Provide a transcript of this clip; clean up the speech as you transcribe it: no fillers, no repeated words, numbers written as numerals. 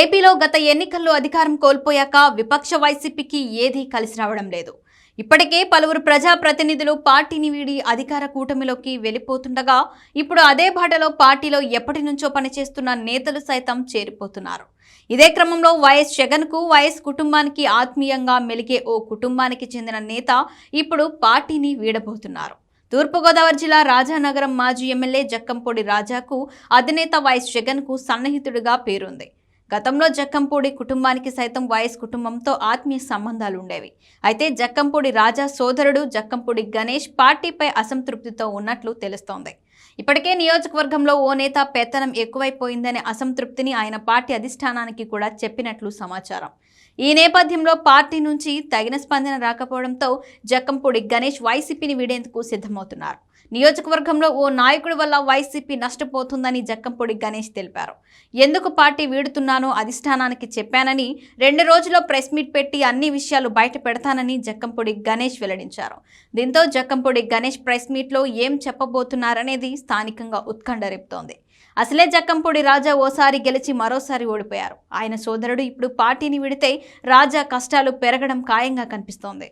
ఏపీలో గత ఎన్నికల్లో అధికారం కోల్పోయాక విపక్ష వైసీపీకి ఏదీ కలిసి రావడం లేదు. ఇప్పటికే పలువురు ప్రజాప్రతినిధులు పార్టీని వీడి అధికార కూటమిలోకి వెళ్లిపోతుండగా ఇప్పుడు అదే బాటలో పార్టీలో ఎప్పటి నుంచో పనిచేస్తున్న నేతలు సైతం చేరిపోతున్నారు. ఇదే క్రమంలో వైఎస్ జగన్కు వైఎస్ కుటుంబానికి ఆత్మీయంగా మెలిగే ఓ కుటుంబానికి చెందిన నేత ఇప్పుడు పార్టీని వీడబోతున్నారు. తూర్పుగోదావరి జిల్లా రాజానగరం మాజీ ఎమ్మెల్యే జక్కంపూడి రాజాకు అధినేత వైఎస్ జగన్కు సన్నిహితుడిగా పేరుంది. గతంలో జక్కంపూడి కుటుంబానికి సైతం వైఎస్ కుటుంబంతో ఆత్మీయ సంబంధాలు ఉండేవి. అయితే జక్కంపూడి రాజా సోదరుడు జక్కంపూడి గణేష్ పార్టీపై అసంతృప్తితో ఉన్నట్లు తెలుస్తోంది. ఇప్పటికే నియోజకవర్గంలో ఓ నేత పెత్తనం ఎక్కువైపోయిందనే అసంతృప్తిని ఆయన పార్టీ అధిష్టానానికి కూడా చెప్పినట్లు సమాచారం. ఈ నేపథ్యంలో పార్టీ నుంచి తగిన స్పందన రాకపోవడంతో జక్కంపూడి గణేష్ వైసీపీని వీడేందుకు సిద్ధమవుతున్నారు. నియోజకవర్గంలో ఓ నాయకుడి వల్ల వైసీపీ నష్టపోతుందని జక్కంపూడి గణేష్ తెలిపారు. ఎందుకు పార్టీ వీడుతున్నానో అధిష్టానానికి చెప్పానని 2 రోజుల్లో ప్రెస్ మీట్ పెట్టి అన్ని విషయాలు బయట పెడతానని జక్కంపూడి గణేష్ వెల్లడించారు. దీంతో జక్కంపూడి గణేష్ ప్రెస్ మీట్లో ఏం చెప్పబోతున్నారనేది స్థానికంగా ఉత్కంఠ రేపుతోంది. అసలే జక్కంపూడి రాజా ఓసారి గెలిచి మరోసారి ఓడిపోయారు. ఆయన సోదరుడు ఇప్పుడు పార్టీని విడితే రాజా కష్టాలు పెరగడం ఖాయంగా కనిపిస్తోంది.